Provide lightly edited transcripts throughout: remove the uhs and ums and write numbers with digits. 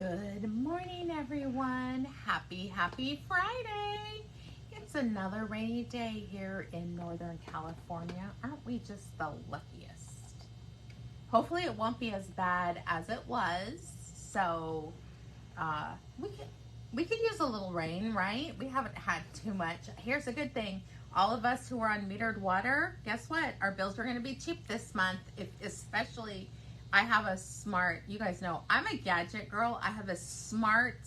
Good morning, everyone. Happy Friday. It's another rainy day here in Northern California. Aren't we just the luckiest? Hopefully it won't be as bad as it was. So uh, we could use a little rain, right? We haven't had too much. Here's a good thing. All of us who are on metered water, guess what? Our bills are going to be cheap this month, especially I have a smart, you guys know, I'm a gadget girl. I have a smart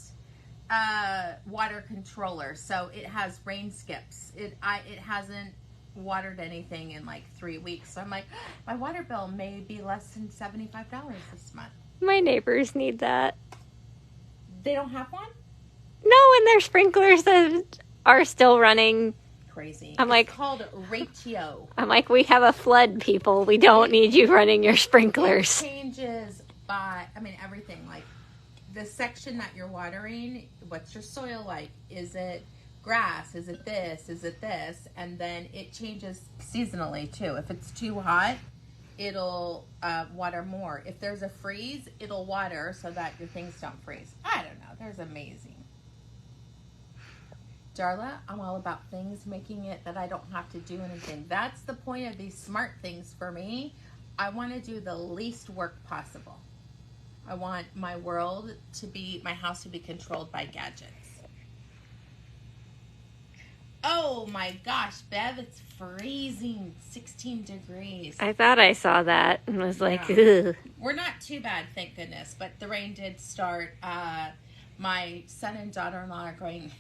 water controller. So it has rain skips. It hasn't watered anything in like 3 weeks. So I'm like, my water bill may be less than $75 this month. My neighbors need that. They don't have one? No, and their sprinklers are still running. Crazy. It's like called ratio. I'm like, we have a flood, people. We don't need you running your sprinklers. It changes by, everything. Like the section that you're watering, what's your soil like? Is it grass? Is it this? Is it this? And then it changes seasonally too. If it's too hot, it'll water more. If there's a freeze, it'll water so that your things don't freeze. I don't know. There's amazing. Darla, I'm all about things, making it that I don't have to do anything. That's the point of these smart things for me. I want to do the least work possible. I want my house to be controlled by gadgets. Oh my gosh, Bev, it's freezing, 16 degrees. I thought I saw that and was like, yeah. ugh. We're not too bad, thank goodness, but the rain did start. My son and daughter-in-law are going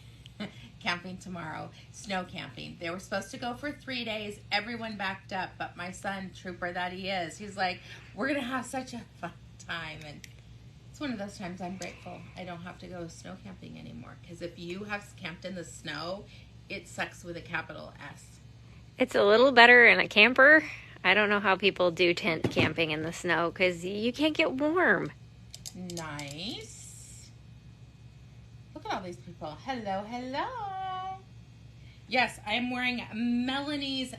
camping tomorrow, snow camping. They were supposed to go for 3 days. Everyone backed up, but my son, trooper that he is, he's like, we're going to have such a fun time. And it's one of those times I'm grateful I don't have to go snow camping anymore. Because if you have camped in the snow, it sucks with a capital S. It's a little better in a camper. I don't know how people do tent camping in the snow because you can't get warm. Nice. Look at all these people. Hello. Yes, I am wearing Melanie's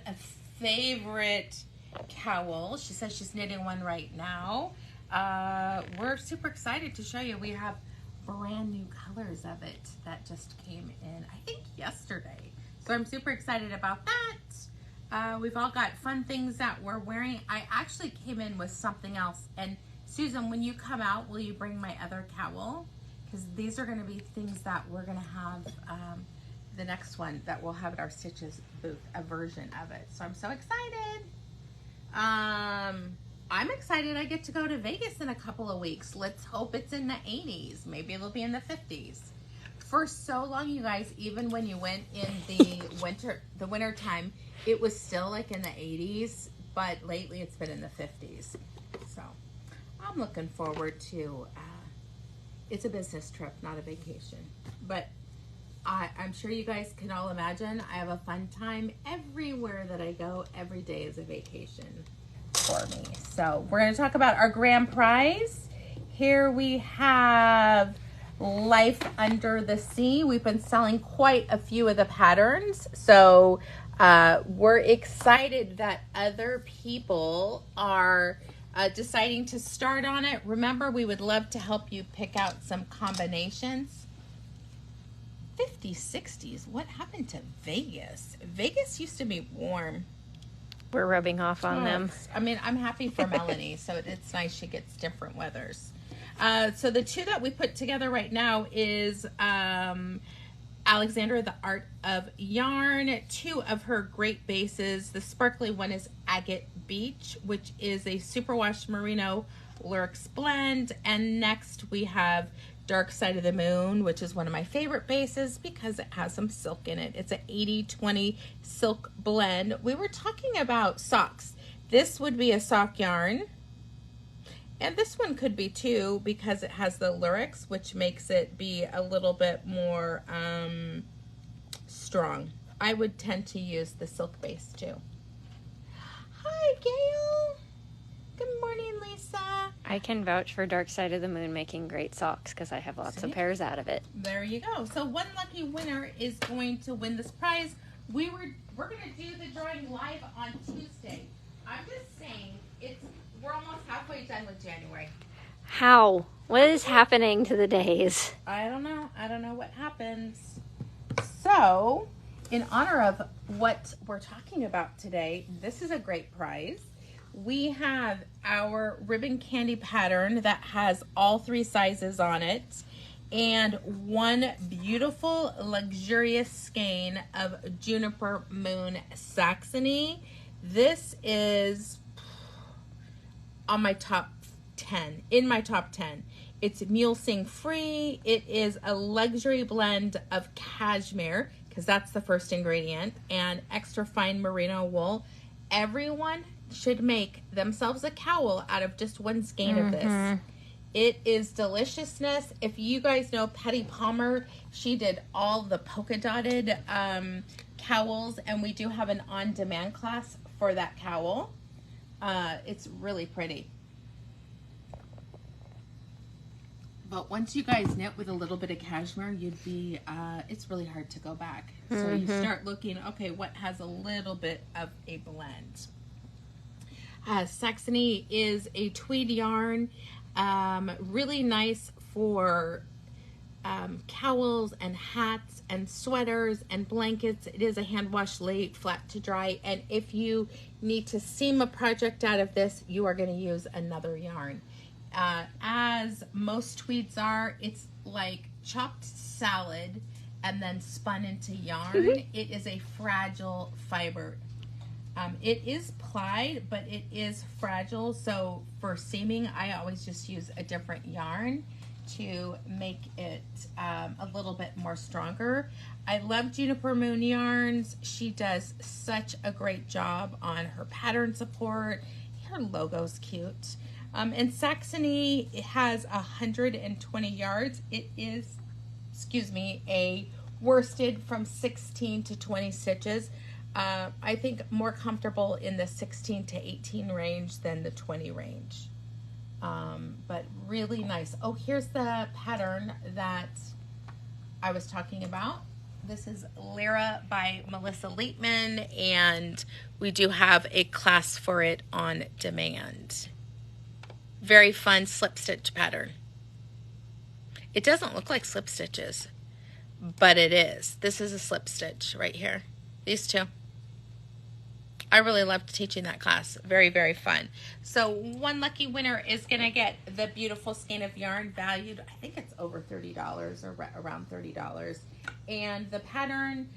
favorite cowl. She says she's knitting one right now. We're super excited to show you. We have brand new colors of it that just came in, I think, yesterday. So I'm super excited about that. We've all got fun things that we're wearing. I actually came in with something else. And Susan, when you come out, will you bring my other cowl? Because these are going to be things that we're going to have the next one that we'll have at our Stitches booth, a version of it. So I'm so excited. I'm excited I get to go to Vegas in a couple of weeks. Let's hope it's in the 80s. Maybe it'll be in the 50s. For so long, you guys, even when you went in the winter time, it was still like in the 80s, but lately it's been in the 50s. So I'm looking forward to it's a business trip, not a vacation. But I'm sure you guys can all imagine I have a fun time everywhere that I go. Every day is a vacation for me. So we're going to talk about our grand prize. Here we have Life Under the Sea. We've been selling quite a few of the patterns. So we're excited that other people are deciding to start on it. Remember, we would love to help you pick out some combinations. 50s, 60s. What happened to Vegas? Vegas used to be warm. We're rubbing off on them. I'm happy for Melanie, so it's nice she gets different weathers. So the two that we put together right now is Alexandra, the Art of Yarn, two of her great bases. The sparkly one is Agate Beach, which is a superwash merino lyrics blend. And next we have Dark Side of the Moon, which is one of my favorite bases because it has some silk in it. It's an 80-20 silk blend. We were talking about socks. This would be a sock yarn. And this one could be too because it has the lyrics, which makes it be a little bit more strong. I would tend to use the silk base too. Hi, Gail. Good morning, Lisa. I can vouch for Dark Side of the Moon making great socks because I have lots of pairs out of it. There you go. So one lucky winner is going to win this prize. We're going to do the drawing live on Tuesday. I'm just saying we're almost halfway done with January. How? What is happening to the days? I don't know. I don't know what happens. So, in honor of what we're talking about today, this is a great prize. We have our ribbon candy pattern that has all 3 sizes on it and one beautiful luxurious skein of Juniper Moon Saxony. This is on my top 10, in my top 10. It's mulesing free. It is a luxury blend of cashmere, because that's the first ingredient, and extra fine merino wool. Everyone should make themselves a cowl out of just one skein of this. It is deliciousness. If you guys know Patty Palmer, she did all the polka dotted cowls, and we do have an on-demand class for that cowl. It's really pretty. But once you guys knit with a little bit of cashmere, you'd be, it's really hard to go back. So you start looking, okay, what has a little bit of a blend? Saxony is a tweed yarn, really nice for cowls and hats and sweaters and blankets. It is a hand wash late, flat to dry. And if you need to seam a project out of this, you are going to use another yarn. As most tweeds are, it's like chopped salad and then spun into yarn. It is a fragile fiber. It is plied, but it is fragile. So for seaming, I always just use a different yarn to make it a little bit more stronger. I love Juniper Moon yarns. She does such a great job on her pattern support. Her logo's cute. And Saxony, it has 120 yards. It is, a worsted from 16 to 20 stitches. I think more comfortable in the 16 to 18 range than the 20 range. But really nice. Oh, here's the pattern that I was talking about. This is Lyra by Melissa Leitman, and we do have a class for it on demand. Very fun slip stitch pattern. It doesn't look like slip stitches, but it is. This is a slip stitch right here. These two. I really loved teaching that class. Very, very fun. So one lucky winner is going to get the beautiful skein of yarn valued, I think it's over $30 or around $30. And the pattern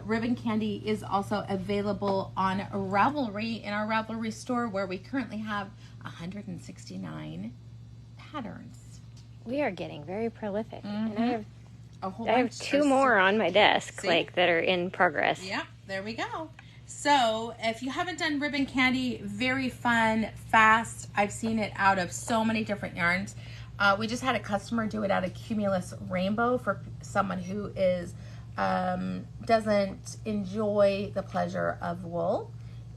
ribbon candy is also available on Ravelry, in our Ravelry store, where we currently have 169 patterns. We are getting very prolific. Mm-hmm. And I have 2 more on my desk, that are in progress. Yeah, there we go. So if you haven't done ribbon candy, very fun, fast. I've seen it out of so many different yarns. We just had a customer do it out of Cumulus Rainbow for someone who is doesn't enjoy the pleasure of wool.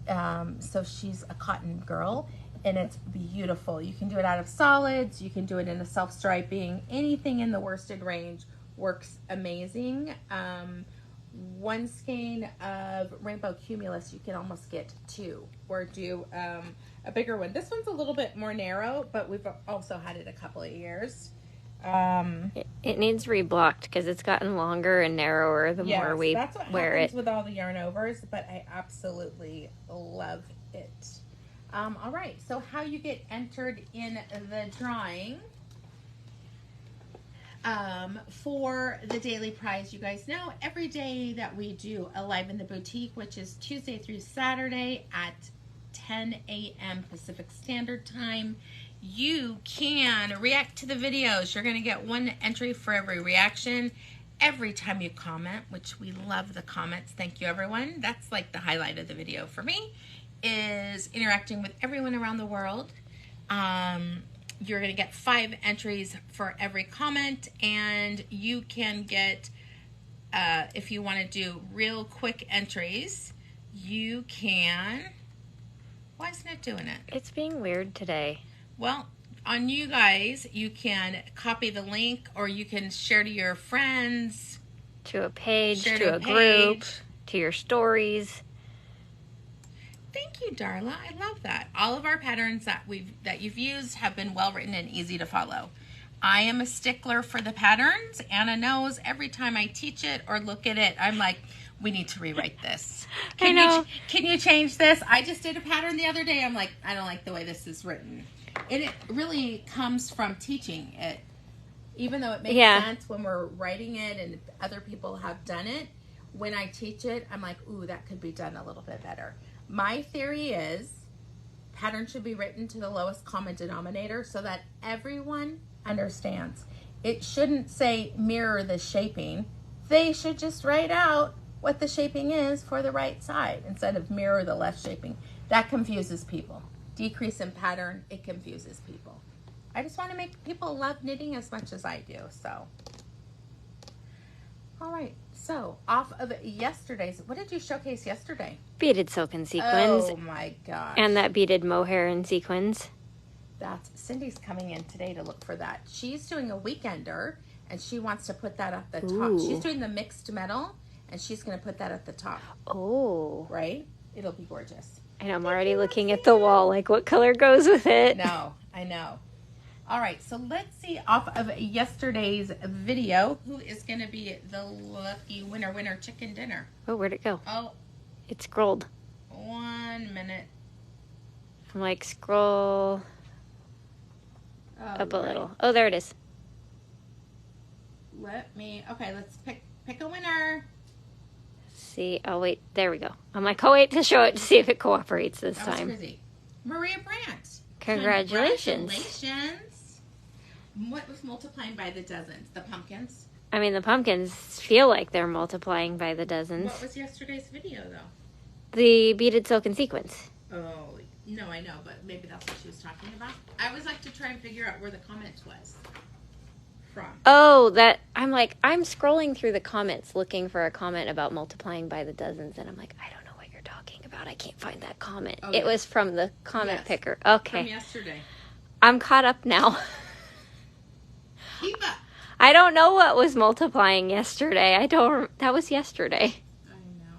So she's a cotton girl, and it's beautiful. You can do it out of solids. You can do it in a self-striping. Anything in the worsted range works amazing. One skein of Rainbow Cumulus, you can almost get 2, or do a bigger one. This one's a little bit more narrow, but we've also had it a couple of years. It needs reblocked because it's gotten longer and narrower the more we that's what wear happens it. with all the yarn overs, but I absolutely love it. All right, so how you get entered in the drawing for the daily prize, you guys know every day that we do a live in the boutique, which is Tuesday through Saturday at 10 a.m. Pacific Standard Time. You can react to the videos. You're going to get 1 entry for every reaction every time you comment, which we love the comments. Thank you, everyone. That's like the highlight of the video for me, is interacting with everyone around the world. You're going to get 5 entries for every comment, and you can get, if you want to do real quick entries, you can, why isn't it doing it? It's being weird today. Well, on you guys, you can copy the link, or you can share to your friends. To a page, to a group, to your stories. Thank you, Darla. I love that. All of our patterns that you've used have been well written and easy to follow. I am a stickler for the patterns. Anna knows every time I teach it or look at it, I'm like, we need to rewrite this. I know. Can you change this? I just did a pattern the other day. I'm like, I don't like the way this is written. And it really comes from teaching it. Even though it makes sense when we're writing it and other people have done it, when I teach it, I'm like, ooh, that could be done a little bit better. My theory is pattern should be written to the lowest common denominator so that everyone understands. It shouldn't say mirror the shaping. They should just write out what the shaping is for the right side instead of mirror the left shaping. That confuses people. Decrease in pattern, it confuses people. I just want to make people love knitting as much as I do. So, all right. So, off of yesterday's, what did you showcase yesterday? Beaded silken sequins. Oh my gosh. And that beaded mohair and sequins. That's Cindy's coming in today to look for that. She's doing a weekender and she wants to put that at the top. She's doing the mixed metal and she's going to put that at the top. Oh. Right? It'll be gorgeous. And I'm already looking at the wall, like what color goes with it. No, I know. All right, so let's see off of yesterday's video who is going to be the lucky winner chicken dinner. Oh, where'd it go? Oh, it scrolled. 1 minute. I'm like, scroll up a little. Oh, there it is. Okay, let's pick a winner. See, oh wait, there we go. I'm like, oh wait to show it to see if it cooperates this time. Crazy. Maria Brandt. Congratulations. What was multiplying by the dozens? The pumpkins? I mean, the pumpkins feel like they're multiplying by the dozens. What was yesterday's video, though? The beaded silken sequins. Oh, no, I know, but maybe that's what she was talking about. I always like to try and figure out where the comment was from. Oh, I'm scrolling through the comments looking for a comment about multiplying by the dozens, and I'm like, I don't know what you're talking about. I can't find that comment. Oh, it was from the comment picker. Okay. From yesterday. I'm caught up now. Keep up. I don't know what was multiplying yesterday. That was yesterday. I know.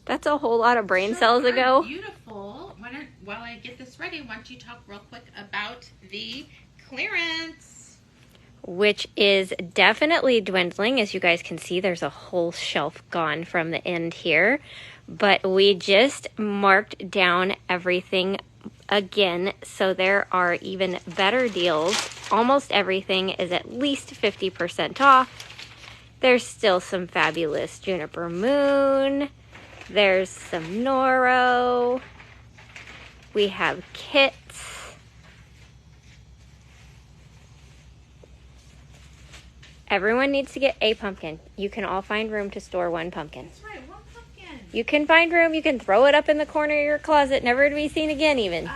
That's a whole lot of brain cells ago. Beautiful. While I get this ready, why don't you talk real quick about the clearance? Which is definitely dwindling. As you guys can see, there's a whole shelf gone from the end here. But we just marked down everything again, so there are even better deals. Almost everything is at least 50% off. There's still some fabulous Juniper Moon. There's some Noro. We have kits. Everyone needs to get a pumpkin. You can all find room to store one pumpkin. That's right, one pumpkin. You can find room. You can throw it up in the corner of your closet, never to be seen again even.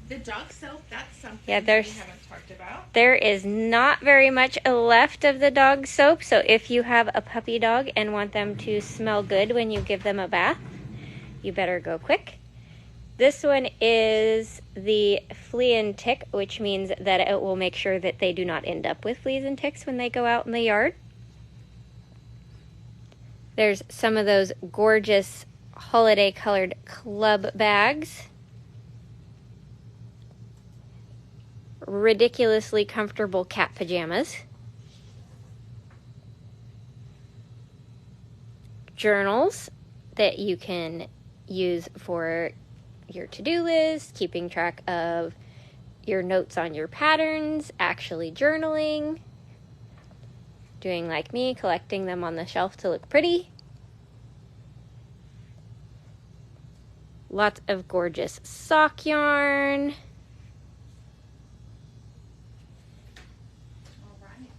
The dog soap, that's something we haven't talked about. There is not very much left of the dog soap, so if you have a puppy dog and want them to smell good when you give them a bath, you better go quick. This one is the flea and tick, which means that it will make sure that they do not end up with fleas and ticks when they go out in the yard. There's some of those gorgeous holiday colored club bags. Ridiculously comfortable cat pajamas. Journals that you can use for your to-do list, keeping track of your notes on your patterns, actually journaling, doing like me, collecting them on the shelf to look pretty. Lots of gorgeous sock yarn. All right.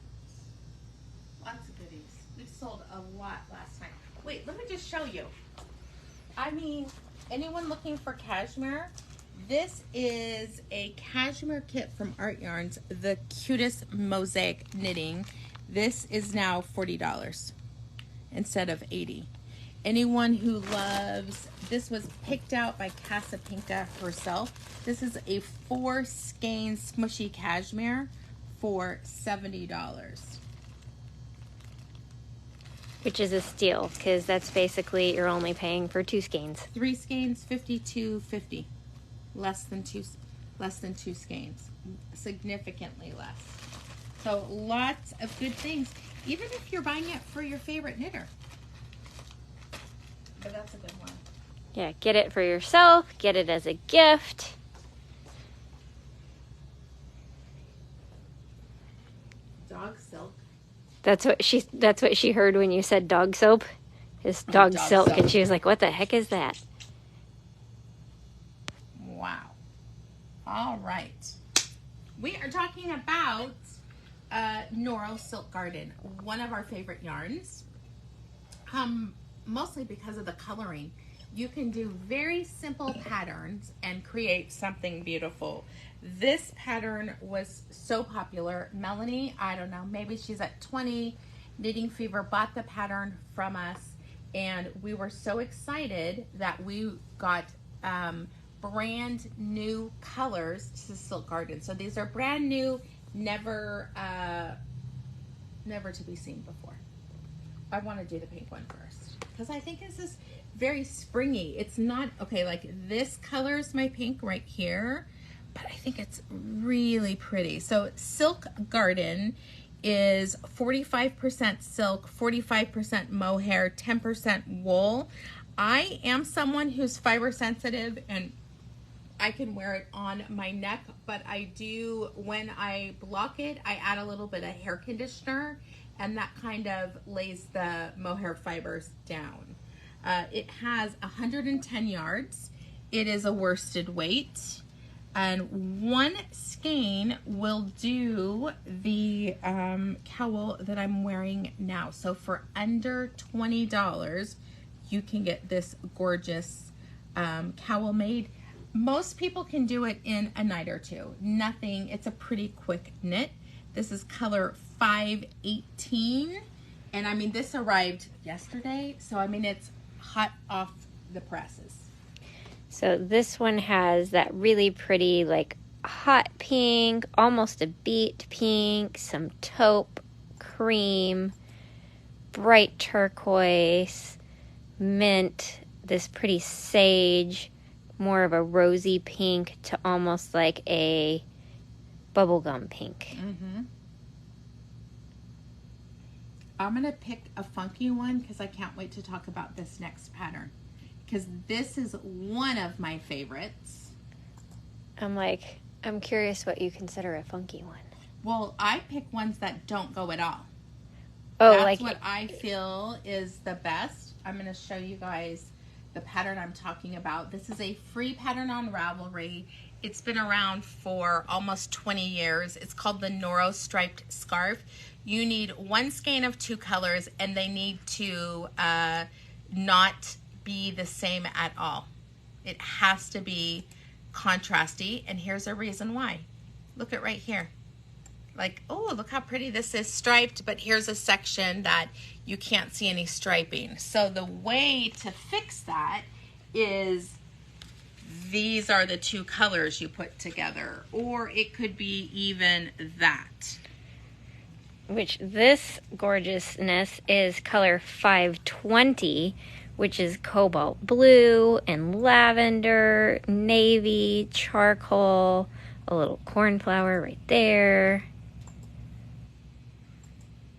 Lots of goodies. We've sold a lot last night. Wait, let me just show you. I mean, anyone looking for cashmere? This is a cashmere kit from Art Yarns, the cutest mosaic knitting. This is now $40 instead of $80. Anyone who loves, this was picked out by Casapinka herself. This is a 4 skein smushy cashmere for $70. Which is a steal, because that's basically you're only paying for 2 skeins. 3 skeins, $52.50. Less than two skeins. Significantly less. So lots of good things, even if you're buying it for your favorite knitter. But that's a good one. Yeah, get it for yourself, get it as a gift. Dog silk. That's what she heard when you said dog soap. Is dog silk, and she was like, "What the heck is that?" Wow. All right. We are talking about Noro Silk Garden, one of our favorite yarns. Mostly because of the coloring. You can do very simple patterns and create something beautiful. This pattern was so popular. Melanie, I don't know, maybe she's at 20. Knitting Fever bought the pattern from us, and we were so excited that we got brand new colors to Silk Garden. So these are brand new, never to be seen before. I want to do the pink one first because I think this is very springy. It's not, okay, like this color is my pink right here, but I think it's really pretty. So Silk Garden is 45% silk, 45% mohair, 10% wool. I am someone who's fiber sensitive and I can wear it on my neck, but I do, when I block it, I add a little bit of hair conditioner, and that kind of lays the mohair fibers down. It has 110 yards. It is a worsted weight, and one skein will do the cowl that I'm wearing now. So for under $20, you can get this gorgeous cowl made. Most people can do it in a night or two. Nothing, it's a pretty quick knit. This is color 518. And I mean, this arrived yesterday. So I mean, it's hot off the presses. So this one has that really pretty, like hot pink, almost a beet pink, some taupe, cream, bright turquoise, mint, this pretty sage, more of a rosy pink to almost like a bubblegum pink. Mm-hmm. I'm going to pick a funky one because I can't wait to talk about this next pattern, because this is one of my favorites. I'm curious what you consider a funky one. Well, I pick ones that don't go at all. Oh, that's like what I feel is the best. I'm going to show you guys the pattern I'm talking about. This is a free pattern on Ravelry. It's been around for almost 20 years. It's called the Noro Striped Scarf. You need one skein of two colors, and they need to not be the same at all. It has to be contrasty, and here's a reason why. Look at right here. Like, oh, look how pretty this is striped, but here's a section that you can't see any striping. So the way to fix that is these are the two colors you put together, or it could be even that. Which this gorgeousness is color 520, which is cobalt blue and lavender, navy, charcoal, a little cornflower right there.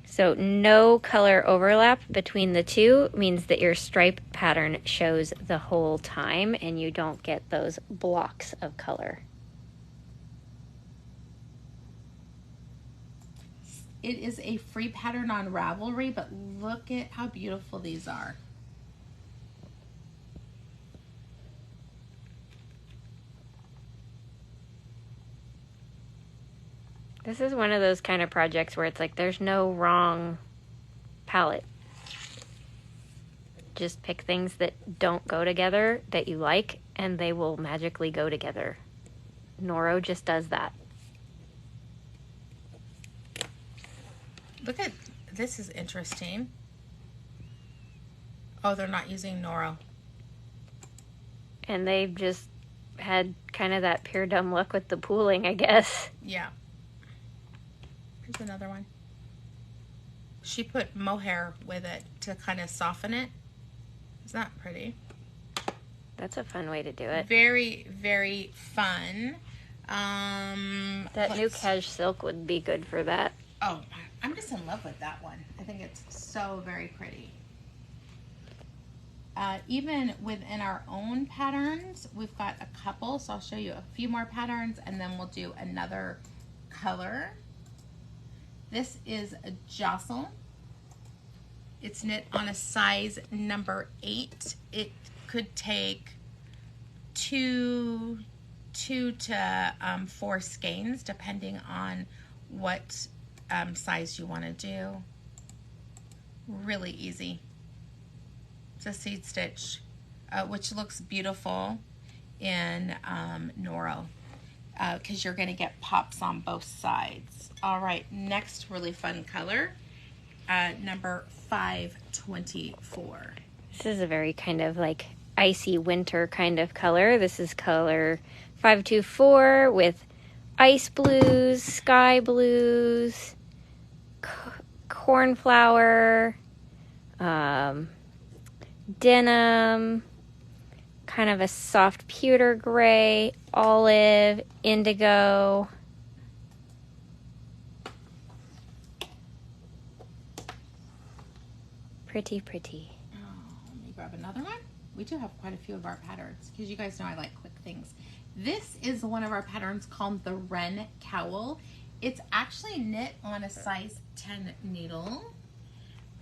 So no color overlap between the two means that your stripe pattern shows the whole time and you don't get those blocks of color. It is a free pattern on Ravelry, but look at how beautiful these are. This is one of those kind of projects where it's like there's no wrong palette. Just pick things that don't go together that you like, and they will magically go together. Noro just does that. Look at, this is interesting. Oh, they're not using Noro. And they've just had kind of that pure dumb luck with the pooling, I guess. Yeah. Here's another one. She put mohair with it to kind of soften it. Isn't that pretty? That's a fun way to do it. Very, very fun. That new cash silk would be good for that. Oh, I'm just in love with that one. I think it's so very pretty. Even within our own patterns, we've got a couple. So I'll show you a few more patterns and then we'll do another color. This is a jostle. It's knit on a size number 8. It could take two to 4 skeins depending on what size you want to do. Really easy. It's a seed stitch, which looks beautiful in Noro, because you're going to get pops on both sides. All right, next really fun color, number 524. This is a very kind of like icy winter kind of color. This is color 524 with ice blues, sky blues, cornflower, denim, kind of a soft pewter gray, olive, indigo. Pretty, pretty. Oh, let me grab another one. We do have quite a few of our patterns because you guys know I like quick things. This is one of our patterns called the Wren Cowl. It's actually knit on a size 10 needle.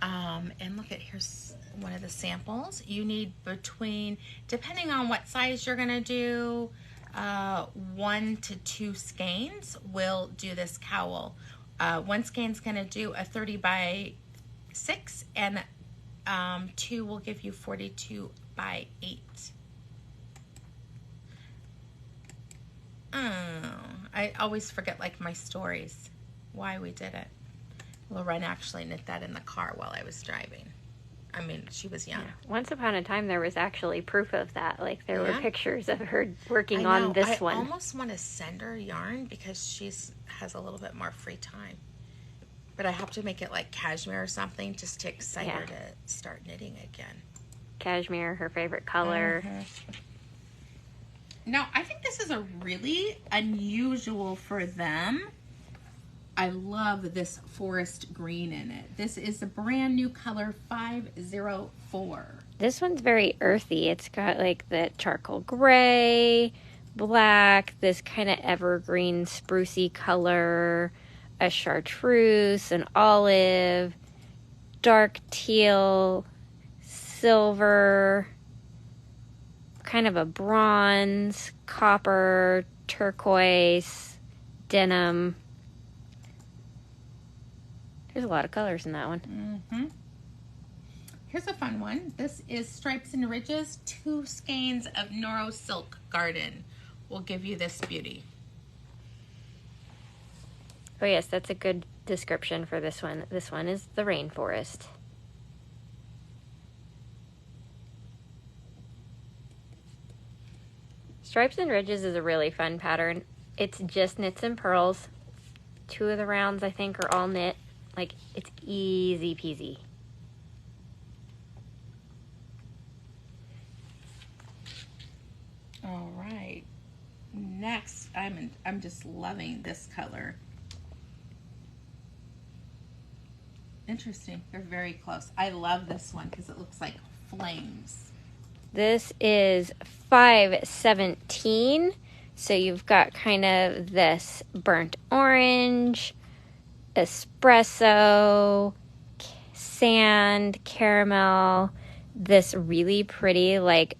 And look at, here's one of the samples. You need between, depending on what size you're gonna do, 1 to 2 skeins will do this cowl. One skein's gonna do a 30 by 6 and 2 will give you 42 by 8. Oh, I always forget like my stories, why we did it. Lorraine actually knit that in the car while I was driving. I mean, she was young. Yeah. Once upon a time, there was actually proof of that. Like, there were pictures of her working on this one. I almost want to send her yarn because she has a little bit more free time. But I have to make it like cashmere or something just to excite her to start knitting again. Cashmere, her favorite color. Now, I think this is a really unusual for them. I love this forest green in it. This is a brand new color 504. This one's very earthy. It's got like the charcoal gray, black, this kind of evergreen sprucey color, a chartreuse, an olive, dark teal, silver, kind of a bronze, copper, turquoise, denim. There's a lot of colors in that one. Here's a fun one. This is Stripes and Ridges. 2 skeins of Noro Silk Garden will give you this beauty. Oh yes, that's a good description for this one. This one is the rainforest. Stripes and Ridges is a really fun pattern. It's just knits and purls. 2 of the rounds, I think, are all knit. Like, it's easy peasy. All right. Next, I'm just loving this color. Interesting. They're very close. I love this one because it looks like flames. This is 517. So you've got kind of this burnt orange, espresso, sand, caramel, this really pretty like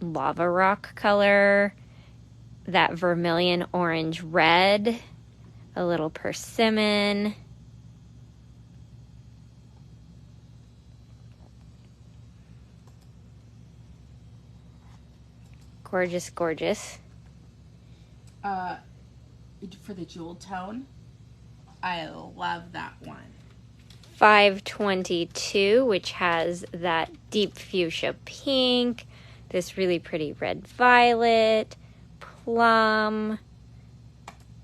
lava rock color, that vermilion orange red, a little persimmon. Gorgeous, gorgeous. For the jewel tone, I love that one. 522, which has that deep fuchsia pink, this really pretty red violet, plum,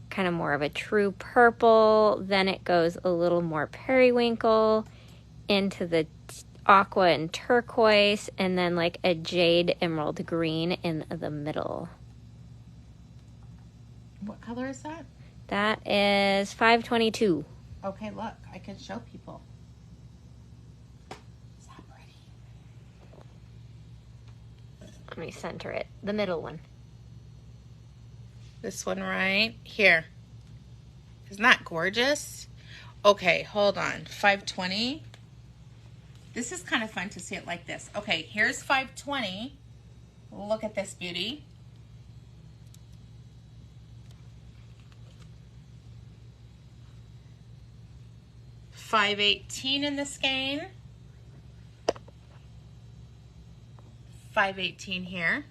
kind of more of a true purple. Then it goes a little more periwinkle into the aqua and turquoise, and then like a jade emerald green in the middle. What color is that? That is 522. Okay, look, I can show people. Is that pretty? Let me center it. The middle one. This one right here. Isn't that gorgeous? Okay, hold on. 520. This is kind of fun to see it like this. Okay, here's 520. Look at this beauty. $5.18 in the skein. $5.18 here.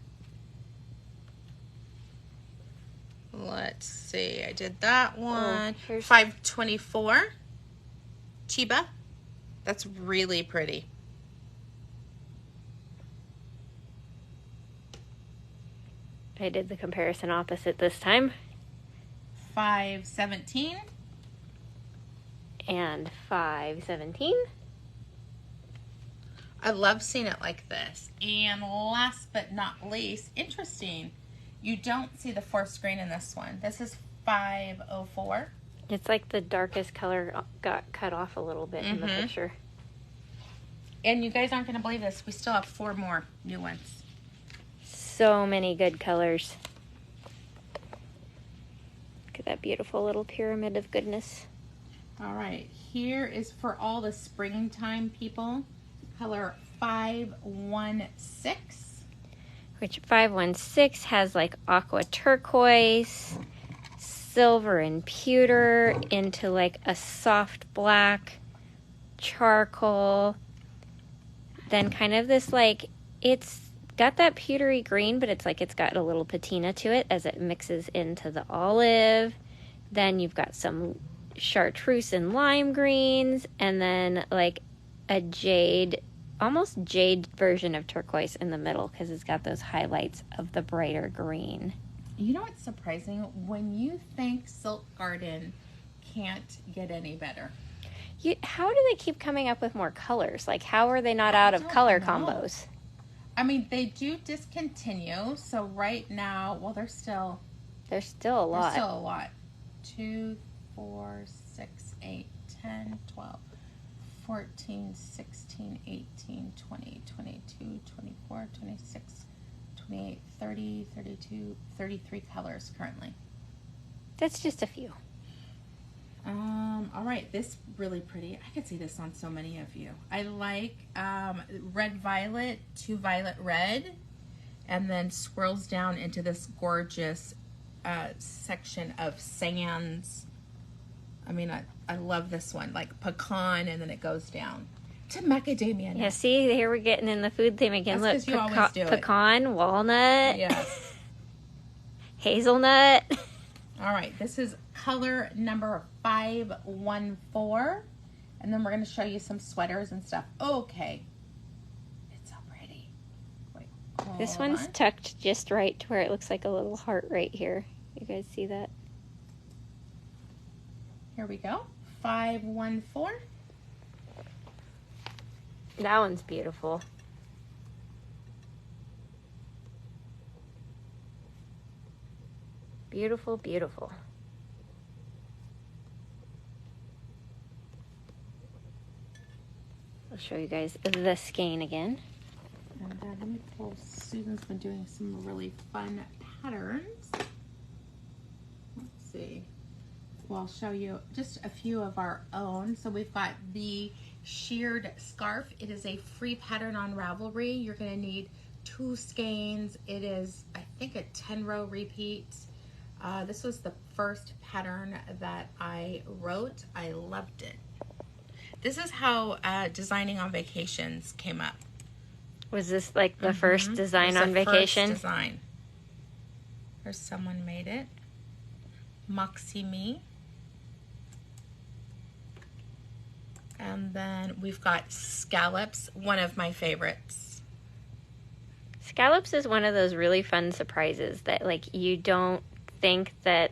Let's see, I did that one. $5.24. Chiba. That's really pretty. I did the comparison opposite this time. $5.17. And $5.17. I love seeing it like this. And last but not least, interesting, you don't see the forest green in this one. This is $5.04. It's like the darkest color got cut off a little bit in the picture. And you guys aren't going to believe this. We still have 4 more new ones. So many good colors. Look at that beautiful little pyramid of goodness. All right, here is for all the springtime people, color 516. Which 516 has like aqua turquoise, silver and pewter into like a soft black, charcoal, then kind of this like, it's got that pewtery green, but it's like it's got a little patina to it as it mixes into the olive. Then you've got some chartreuse and lime greens, and then like a jade, almost jade version of turquoise in the middle because it's got those highlights of the brighter green. You know what's surprising? When you think Silk Garden can't get any better. How do they keep coming up with more colors? Like, how are they not out of color combos? I mean, they do discontinue, so right now, well, there's still a lot. There's still a lot. 2, 4, 6, 8, 10, 12, 14, 16, 18, 20, 22, 24, 26, 28, 30, 32, 33 colors currently. That's just a few. All right, this really pretty. I could see this on so many of you. I like red violet to violet red, and then swirls down into this gorgeous section of sands. I mean, I love this one, like pecan, and then it goes down to macadamia nut. Yeah, see, here we're getting in the food theme again. That's Look, you always do pecan, walnut, yes. hazelnut. All right, this is color number 514, and then we're going to show you some sweaters and stuff. Okay, it's so pretty. Wait, this one's tucked just right to where it looks like a little heart right here. You guys see that? Here we go. 514. That one's beautiful. Beautiful, beautiful. I'll show you guys the skein again. And let me pull. Susan's been doing some really fun patterns. Let's see. Well, I'll show you just a few of our own. So we've got the sheared scarf. It is a free pattern on Ravelry. You're going to need 2 skeins. It is, I think, a 10-row repeat. This was the first pattern that I wrote. I loved it. This is how designing on vacations came up. Was this like the first design on vacation? First design. There's someone made it. Moxie Me. And then we've got scallops, one of my favorites. Scallops is one of those really fun surprises that like you don't think that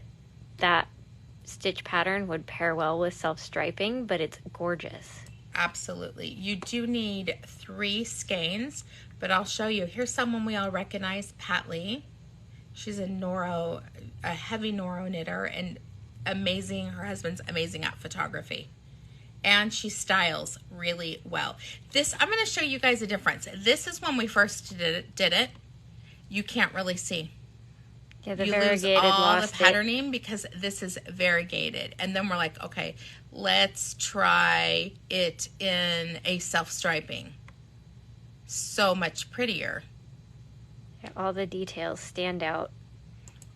stitch pattern would pair well with self-striping, but it's gorgeous. Absolutely. You do need 3 skeins, but I'll show you. Here's someone we all recognize, Pat Lee. She's a Noro, a heavy Noro knitter, and amazing. Her husband's amazing at photography. And she styles really well. This, I'm going to show you guys a difference. This is when we first did it. You can't really see. Yeah, the You variegated lose all the lost patterning because this is variegated. And then we're like, okay, let's try it in a self-striping. So much prettier. Yeah, all the details stand out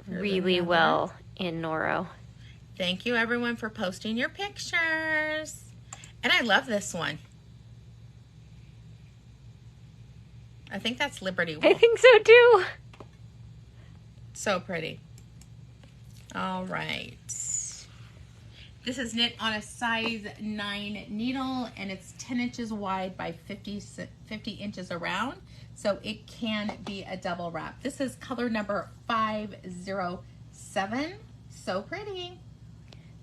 really well in Noro. Thank you, everyone, for posting your pictures. And I love this one. I think that's Liberty wool. I think so too. So pretty. All right. This is knit on a size 9 needle, and it's 10 inches wide by 50 inches around. So it can be a double wrap. This is color number 507. So pretty.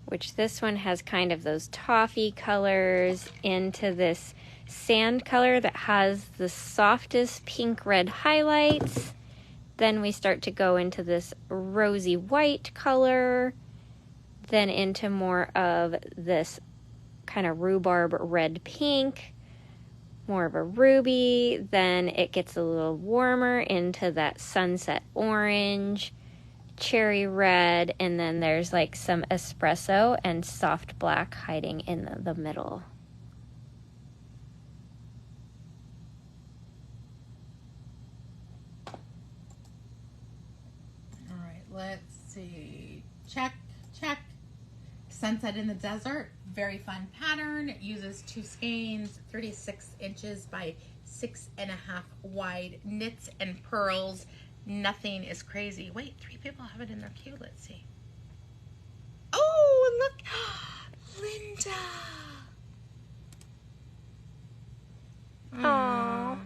Which this one has kind of those toffee colors into this sand color that has the softest pink red highlights. Then we start to go into this rosy white color, then into more of this kind of rhubarb red pink, more of a ruby. Then it gets a little warmer into that sunset orange, cherry red, and then there's like some espresso and soft black hiding in the middle. All right, let's see. Check, check. Sunset in the Desert, very fun pattern. Uses 2 skeins, 36 inches by 6.5 wide, knits and pearls. Nothing is crazy. Wait, 3 people have it in their queue. Let's see. Oh, look. Linda. Aww.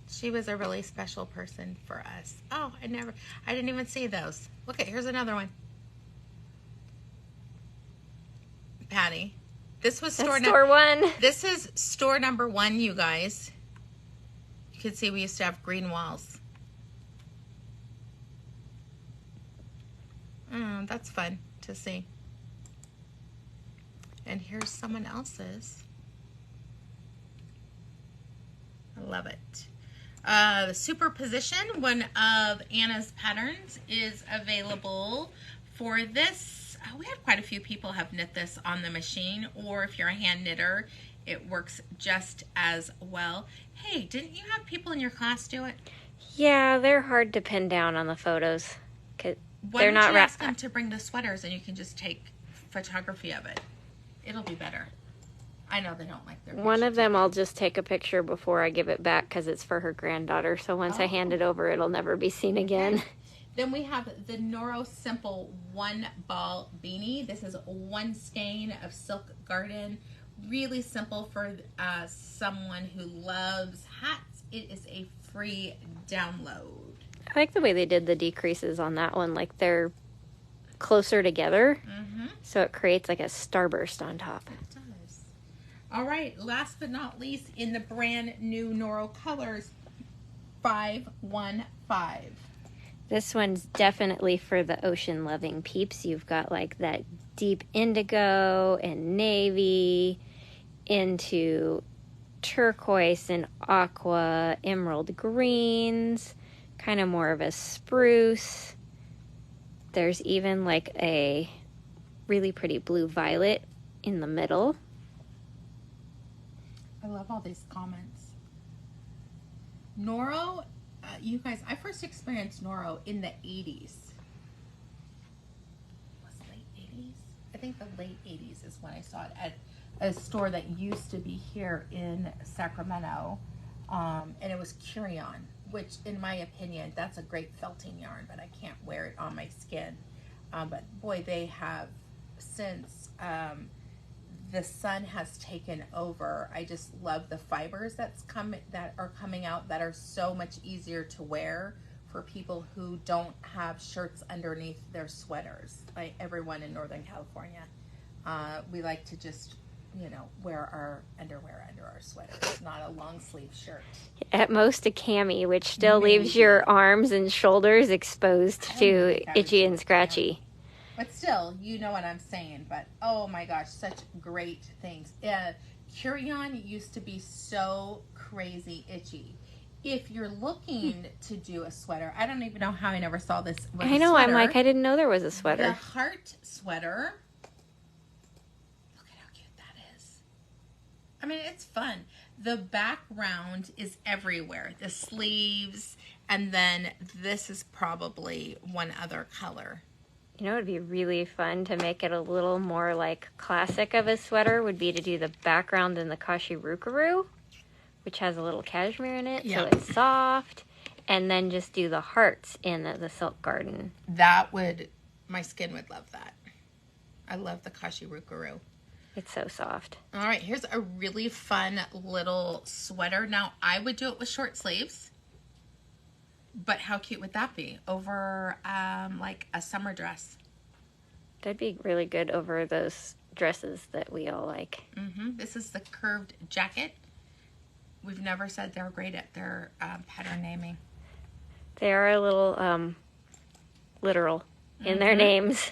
She was a really special person for us. Oh, I didn't even see those. Look at, here's another one. Patty. This was store one. This is store number 1, you guys. You can see we used to have green walls. That's fun to see. And here's someone else's. I love it. The Superposition, one of Anna's patterns, is available for this. We had quite a few people have knit this on the machine, or if you're a hand knitter, it works just as well. Hey, didn't you have people in your class do it? Yeah, they're hard to pin down on the photos. Why don't you ask them to bring the sweaters and you can just take photography of it? It'll be better. I know they don't like their picture. One of them I'll just take a picture before I give it back because it's for her granddaughter. So once I hand it over, it'll never be seen again. Okay. Then we have the Noro Simple 1 Ball Beanie. This is 1 skein of Silk Garden. Really simple for someone who loves hats. It is a free download. I like the way they did the decreases on that one. Like they're closer together. Mm-hmm. So it creates like a starburst on top. It does. All right. Last but not least, in the brand new Noro colors, 515. This one's definitely for the ocean loving peeps. You've got like that deep indigo and navy into turquoise and aqua, emerald greens, kind of more of a spruce. There's even like a really pretty blue violet in the middle. I love all these comments. Noro, you guys, I first experienced Noro in the 80s. Was it late 80s? I think the late 80s is when I saw it at a store that used to be here in Sacramento. And it was Curion, which in my opinion, that's a great felting yarn, but I can't wear it on my skin. But boy, they have since the sun has taken over. I just love the fibers that are coming out that are so much easier to wear for people who don't have shirts underneath their sweaters. Like everyone in Northern California, we like to just, wear our underwear under our sweaters, not a long sleeve shirt. At most a cami, which still leaves your arms and shoulders exposed to itchy and scratchy. But still, you know what I'm saying. But oh my gosh, such great things. Curion used to be so crazy itchy. If you're looking to do a sweater, I don't even know how I never saw this was I a know, sweater. I'm like, I didn't know there was a The sweater. heart sweater. Look at how cute that is. I mean, it's fun. The background is everywhere. The sleeves, and then this is probably one other color. You know, it'd be really fun to make it a little more like classic of a sweater would be to do the background in the kashirukaru, which has a little cashmere in it, so it's soft, and then just do the hearts in the silk garden. That would, my skin would love that. I love the kashirukaru. It's so soft. All right, here's a really fun little sweater. Now, I would do it with short sleeves, but how cute would that be over like a summer dress? That'd be really good over those dresses that we all like. This is the curved jacket. We've never said they're great at their pattern naming. They are a little literal in their names.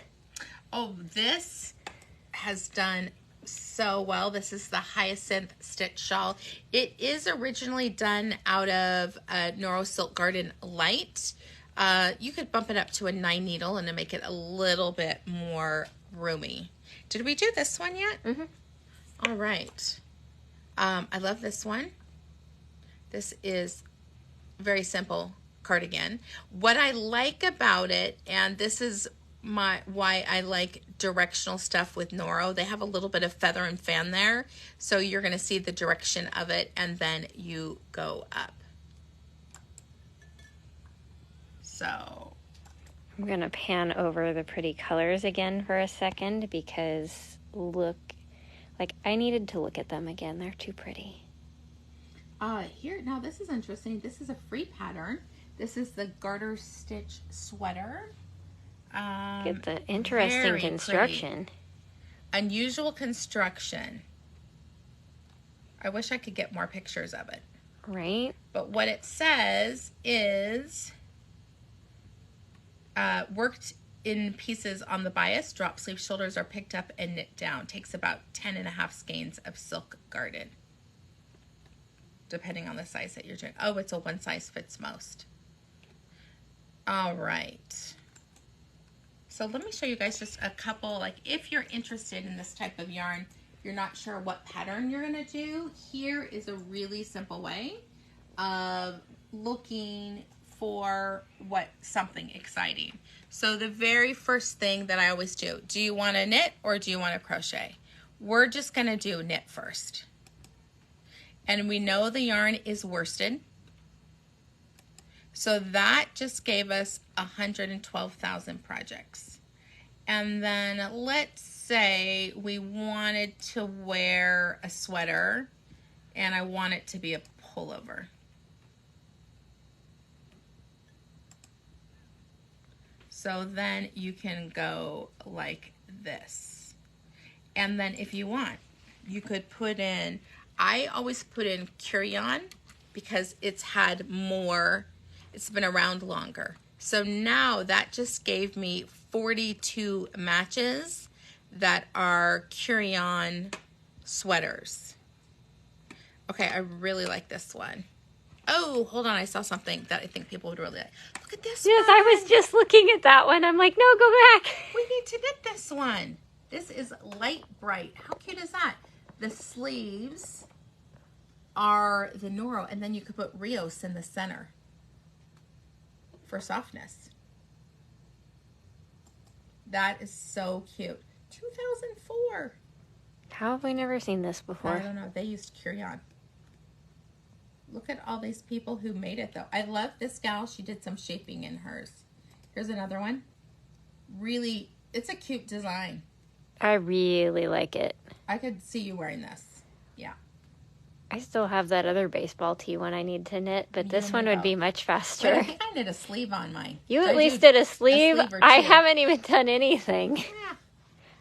Oh, this has done so well. This is the Hyacinth Stitch Shawl. It is originally done out of a Noro Silk Garden Light. You could bump it up to a 9 needle and to make it a little bit more roomy. Did we do this one yet? All right. I love this one. This is very simple cardigan. What I like about it, and this is why I like directional stuff with Noro, they have a little bit of feather and fan there, so you're going to see the direction of it, and then you go up. So I'm going to pan over the pretty colors again for a second because look, like I needed to look at them again. They're too pretty. Here, now this is interesting. This is a free pattern. This is the garter stitch sweater. Get the interesting construction. Pretty. Unusual construction. I wish I could get more pictures of it. Right? But what it says is worked in pieces on the bias. Drop sleeve shoulders are picked up and knit down. Takes about 10.5 skeins of silk garden, depending on the size that you're doing. Oh, it's a one size fits most. All right. So let me show you guys just a couple, like if you're interested in this type of yarn, you're not sure what pattern you're gonna do, here is a really simple way of looking for something exciting. So the very first thing that I always do you want to knit or do you want to crochet? We're just gonna do knit first. And we know the yarn is worsted. So that just gave us 112,000 projects. And then let's say we wanted to wear a sweater and I want it to be a pullover. So then you can go like this. And then if you want, you could put in, I always put in Curion because it's had more, it's been around longer. So now that just gave me 42 matches that are Curion sweaters. Okay, I really like this one. Oh, hold on, I saw something that I think people would really like. Look at this Yes, one. I was just looking at that one. I'm like, no, go back. We need to knit this one. This is light bright. How cute is that? The sleeves are the Noro, and then you could put Rios in the center for softness. That is so cute. 2004. How have we never seen this before? I don't know. They used Curion. Look at all these people who made it, though. I love this gal. She did some shaping in hers. Here's another one. Really, it's a cute design. I really like it. I could see you wearing this. Yeah. I still have that other baseball tee one I need to knit, but this one would be much faster. But I think I knit a sleeve on mine. You at least did a sleeve. Or two. I haven't even done anything. Yeah.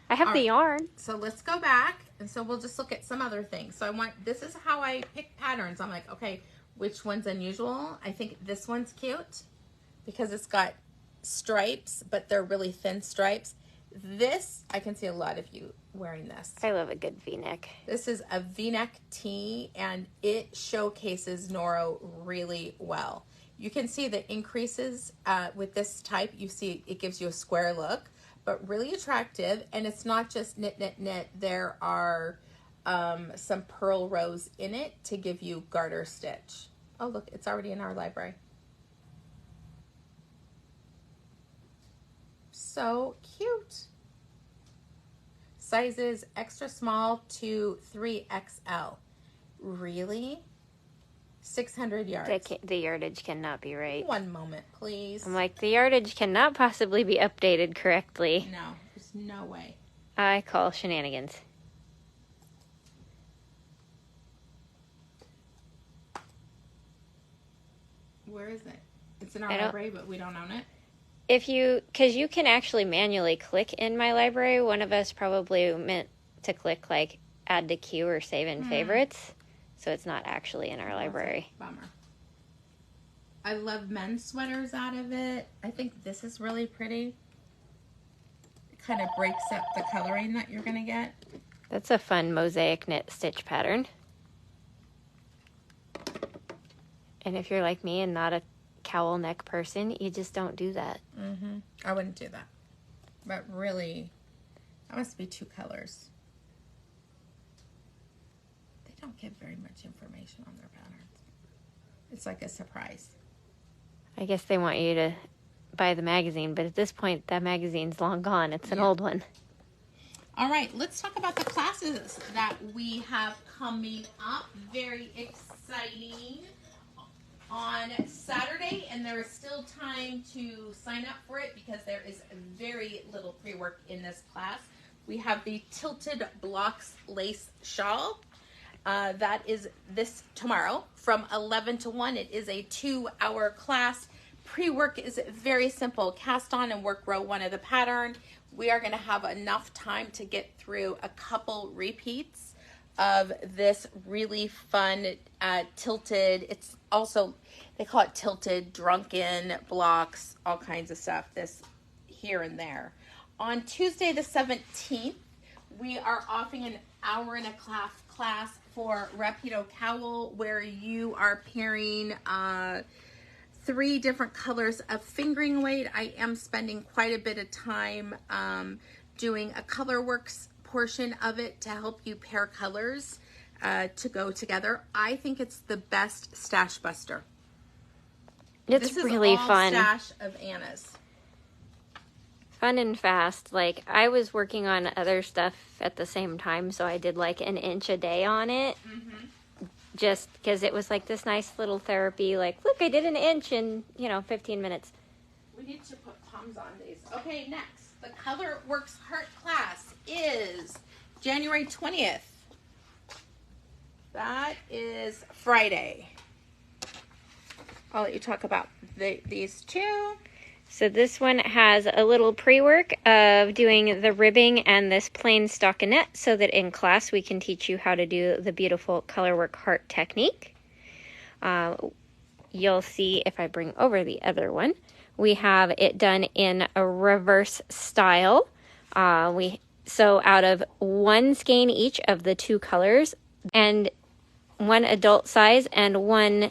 I have the yarn. So let's go back, and so we'll just look at some other things. So this is how I pick patterns. I'm like, okay, which one's unusual? I think this one's cute because it's got stripes, but they're really thin stripes. This, I can see a lot of you wearing this. I love a good V-neck. This is a V-neck tee, and it showcases Noro really well. You can see the increases with this type. You see it gives you a square look, but really attractive. And it's not just knit, knit, knit. There are some purl rows in it to give you garter stitch. Oh, look, it's already in our library. So cute. Sizes extra small to 3XL. Really? 600 yards. The yardage cannot be right. One moment, please. I'm like, the yardage cannot possibly be updated correctly. No, there's no way. I call shenanigans. Where is it? It's in our library, but we don't own it. Because you can actually manually click in my library. One of us probably meant to click like add to queue or save in favorites. So it's not actually in our library. Bummer. I love men's sweaters out of it. I think this is really pretty. It kind of breaks up the coloring that you're going to get. That's a fun mosaic knit stitch pattern. And if you're like me and not a cowl neck person, you just don't do that. I wouldn't do that. But really, that must be 2 colors. They don't give very much information on their patterns. It's like a surprise. I guess they want you to buy the magazine, but at this point, that magazine's long gone. It's an old one. All right, let's talk about the classes that we have coming up. Very exciting. On Saturday, and there is still time to sign up for it because there is very little pre-work in this class. We have the Tilted Blocks Lace Shawl. That is this tomorrow from 11 to 1. It is a 2-hour class. Pre-work is very simple. Cast on and work row 1 of the pattern. We are going to have enough time to get through a couple repeats of this really fun tilted. It's also, they call it tilted, drunken blocks, all kinds of stuff, this here and there. On Tuesday the 17th, we are offering an hour and a class for Rapido Cowl, where you are pairing 3 different colors of fingering weight. I am spending quite a bit of time doing a ColorWorks portion of it to help you pair colors to go together. I think it's the best stash buster. It's really fun. Stash of Anna's. Fun and fast. Like, I was working on other stuff at the same time, so I did like an inch a day on it. Just because it was like this nice little therapy, like, look, I did an inch in, 15 minutes. We need to put palms on these. Okay, next. The ColorWorks Heart class is January 20th. That is Friday. I'll let you talk about these two. So this one has a little pre-work of doing the ribbing and this plain stockinette so that in class we can teach you how to do the beautiful ColorWork heart technique. You'll see if I bring over the other one. We have it done in a reverse style. So out of 1 skein each of the 2 colors and 1 adult size and 1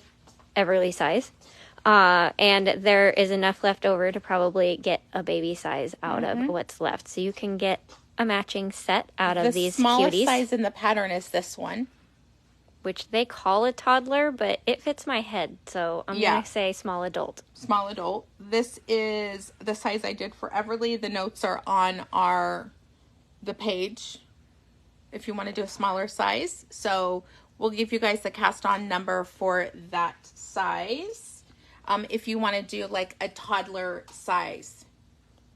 Everly size. And there is enough left over to probably get a baby size out of what's left. So you can get a matching set out of these cuties. The smallest size in the pattern is this one, which they call a toddler, but it fits my head. So I'm going to say small adult. Small adult. This is the size I did for Everly. The notes are on the page if you want to do a smaller size. So we'll give you guys the cast on number for that size. If you want to do like a toddler size.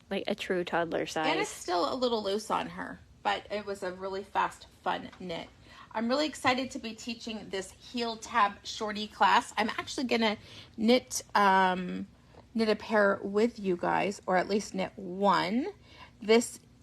Like a true toddler size. And it's still a little loose on her, but it was a really fast, fun knit. I'm really excited to be teaching this heel tab shorty class. I'm actually going to knit a pair with you guys, or at least knit one.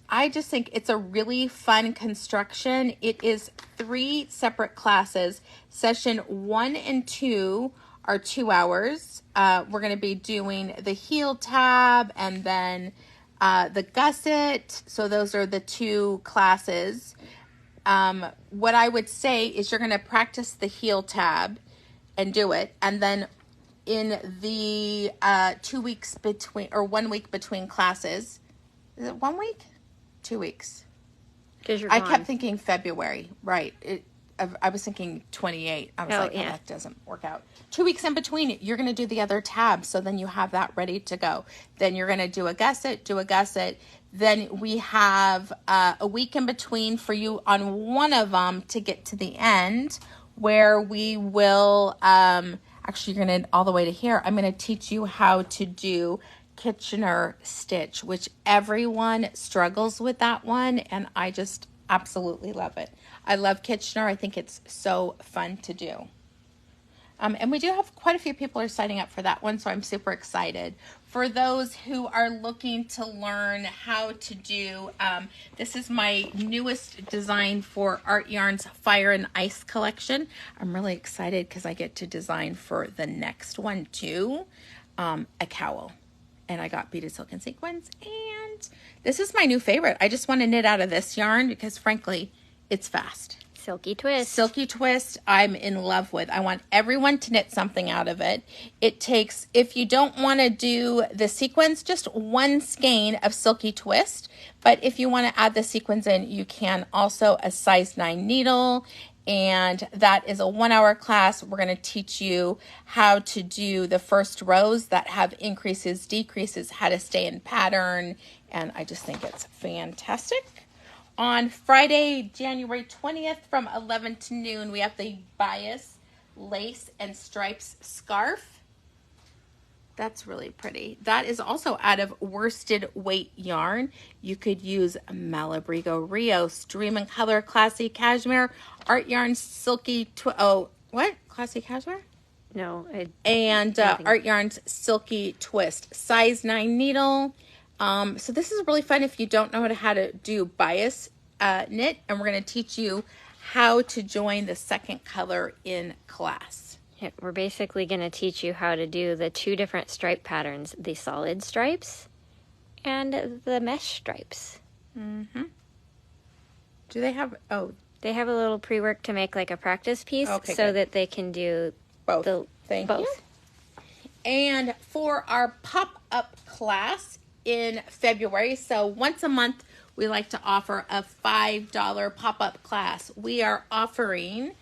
I just think it's a really fun construction. It is 3 separate classes. Session 1 and 2 are 2 hours. We're going to be doing the heel tab and then the gusset. So those are the two classes. What I would say is you're going to practice the heel tab and do it. And then in the 2 weeks between, or 1 week between classes, is it 1 week? 2 weeks. I kept thinking February, right. I was thinking 28. I was that doesn't work out. 2 weeks in between, you're going to do the other tab. So then you have that ready to go. Then you're going to do a gusset. Then we have a week in between for you on one of them to get to the end where we will, actually you're going to all the way to here. I'm going to teach you how to do Kitchener stitch, which everyone struggles with that one. And I just absolutely love it. I love Kitchener. I think it's so fun to do. And we do have quite a few people are signing up for that one, so I'm super excited. For those who are looking to learn how to do, this is my newest design for Art Yarn's Fire and Ice collection. I'm really excited because I get to design for the next one too, a cowl. And I got beaded silk and sequins, and this is my new favorite. I just want to knit out of this yarn because frankly, it's fast. Silky twist. Silky twist, I'm in love with. I want everyone to knit something out of it. It takes, if you don't want to do the sequins, just one skein of silky twist. But if you want to add the sequins in, you can. Also a size 9 needle. And that is a 1 hour class. We're going to teach you how to do the first rows that have increases, decreases, how to stay in pattern. And I just think it's fantastic. On Friday, January 20th from 11 to noon, we have the bias lace and stripes scarf. That's really pretty. That is also out of worsted weight yarn. You could use Malabrigo Rios, Dream and Color Classy Cashmere, Art Yarn Silky, Classy Cashmere? No. Art Yarn's Silky Twist, size 9 needle. So this is really fun if you don't know how to do bias knit, and we're going to teach you how to join the second color in class. Yeah, we're basically going to teach you how to do the two different stripe patterns, the solid stripes and the mesh stripes. Mm-hmm. Do they have, They have a little pre-work to make like a practice piece that they can do both. Thank you. And for our pop-up class in February, so once a month, we like to offer a $5 pop-up class. We are offering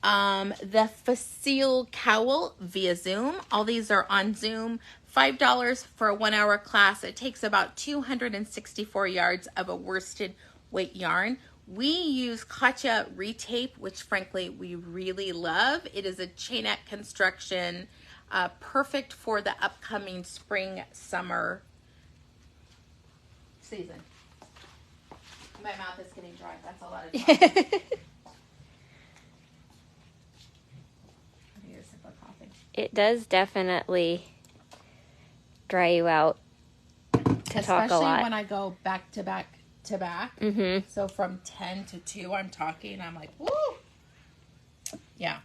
the Facile Cowl via Zoom. All these are on Zoom. $5 for a 1 hour class. It takes about 264 yards of a worsted weight yarn. We use Katja retape, which frankly we really love. It is a chainette construction, perfect for the upcoming spring, summer season. My mouth is getting dry. That's a lot of talking. I need a sip of coffee. It does definitely dry you out to talk a lot. Especially when I go back to back to back. Mm-hmm. So from 10 to 2, I'm talking. I'm like, woo! Yeah.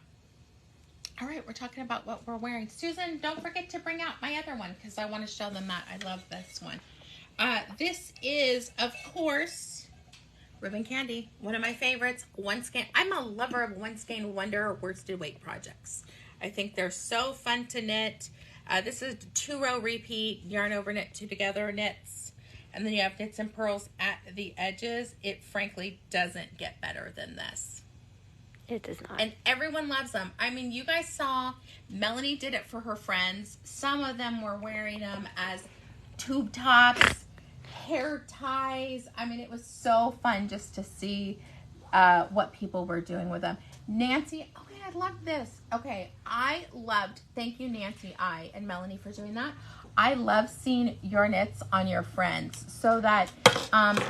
All right, we're talking about what we're wearing. Susan, don't forget to bring out my other one because I want to show them that. I love this one. This is, of course, Ribbon Candy, one of my favorites. One skein. I'm a lover of one skein wonder or worsted weight projects. I think they're so fun to knit. This is 2-row repeat, yarn over knit, 2 together knits, and then you have knits and purls at the edges. It frankly doesn't get better than this. It does not. And everyone loves them. I mean, you guys saw Melanie did it for her friends. Some of them were wearing them as tube tops, hair ties. I mean, it was so fun just to see what people were doing with them. Nancy, okay, I love this. Okay, thank you, Nancy and Melanie for doing that. I love seeing your knits on your friends. So that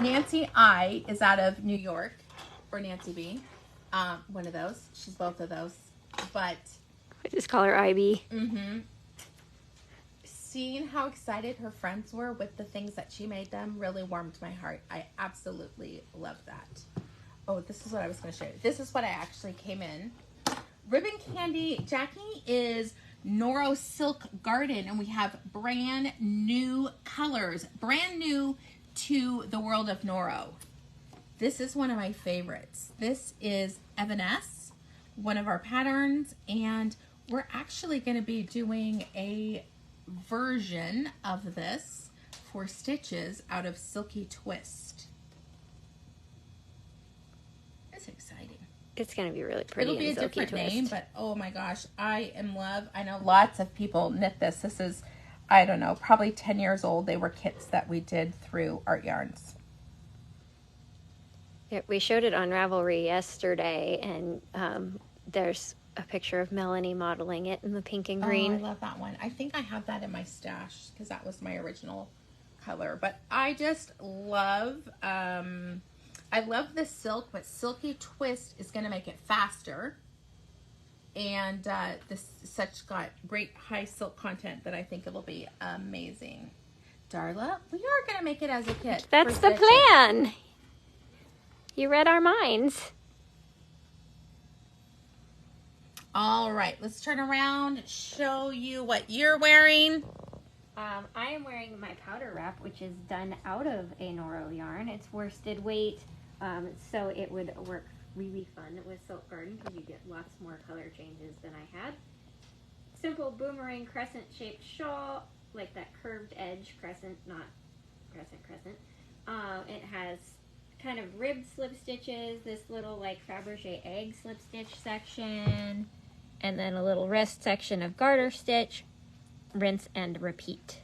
Nancy I is out of New York, or Nancy B. One of those. She's both of those. But I just call her IB. Mm-hmm. Seeing how excited her friends were with the things that she made them really warmed my heart. I absolutely love that. Oh, this is what I was going to show you. This is what I actually came in. Ribbon Candy, Jackie, is Noro Silk Garden, and we have brand new colors. Brand new to the world of Noro. This is one of my favorites. This is Evanesce, one of our patterns, and we're actually going to be doing a version of this for stitches out of Silky Twist. It's exciting. It's going to be really pretty. It'll be a Silky different Twist. name, but oh my gosh, I am in love. I know lots of people knit this. This is, I don't know, probably 10 years old. They were kits that we did through Art Yarns. Yeah, we showed it on Ravelry yesterday, and there's a picture of Melanie modeling it in the pink and green. Oh, I love that one. I think I have that in my stash because that was my original color. But I just love, I love the silk, but Silky Twist is going to make it faster. And this such got great high silk content that I think it'll be amazing. Darla, we are going to make it as a kit. That's the plan. You read our minds. All right, let's turn around, show you what you're wearing. I am wearing my powder wrap, which is done out of a Noro yarn. It's worsted weight, so it would work really fun with Silk Garden because you get lots more color changes than I had. Simple boomerang crescent shaped shawl, like that curved edge crescent, not crescent. It has kind of ribbed slip stitches, this little like Fabergé egg slip stitch section, and then a little rest section of garter stitch, rinse and repeat.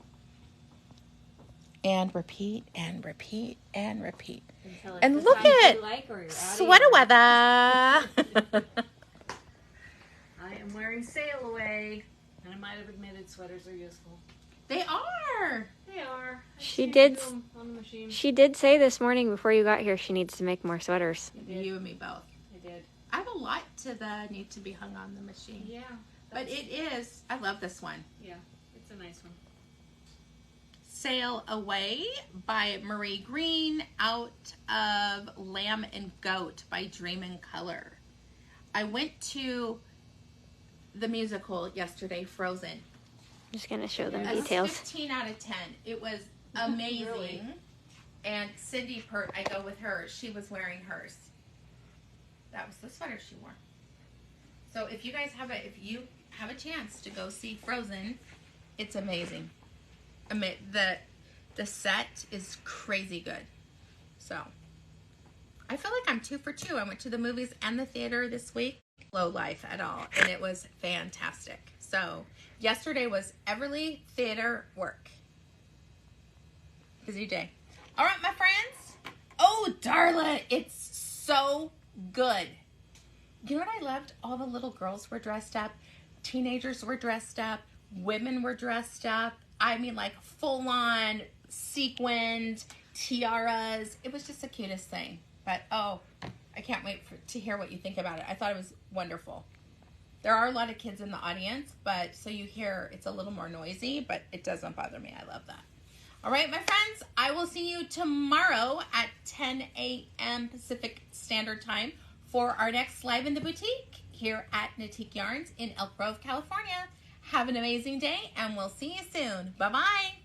And repeat and repeat and repeat. And look at sweater weather. I am wearing Sail Away, and I might have admitted sweaters are useful. They are. They are. She did. On the machine. She did say this morning before you got here she needs to make more sweaters. You and me both. I did. I have a lot to need to be hung on the machine. Yeah. But it is. I love this one. Yeah, it's a nice one. Sail Away by Marie Green, out of Lamb and Goat by Dream in Color. I went to the musical yesterday, Frozen. I'm just going to show them A details. 15 out of 10. It was amazing. Really? And Cindy Pert, I go with her. She was wearing hers. That was the sweater she wore. So if you guys have if you have a chance to go see Frozen, it's amazing. The set is crazy good. So I feel like I'm 2 for 2. I went to the movies and the theater this week. Low life at all, and it was fantastic. So yesterday was Everly Theater work. Busy day. All right, my friends. Oh, Darla, it's so good. You know what I loved? All the little girls were dressed up. Teenagers were dressed up. Women were dressed up. I mean, like full-on sequined tiaras. It was just the cutest thing. But, oh, I can't wait to hear what you think about it. I thought it was wonderful. There are a lot of kids in the audience, but so you hear it's a little more noisy, but it doesn't bother me. I love that. All right, my friends, I will see you tomorrow at 10 a.m. Pacific Standard Time for our next Live in the Boutique here at Natique Yarns in Elk Grove, California. Have an amazing day, and we'll see you soon. Bye-bye.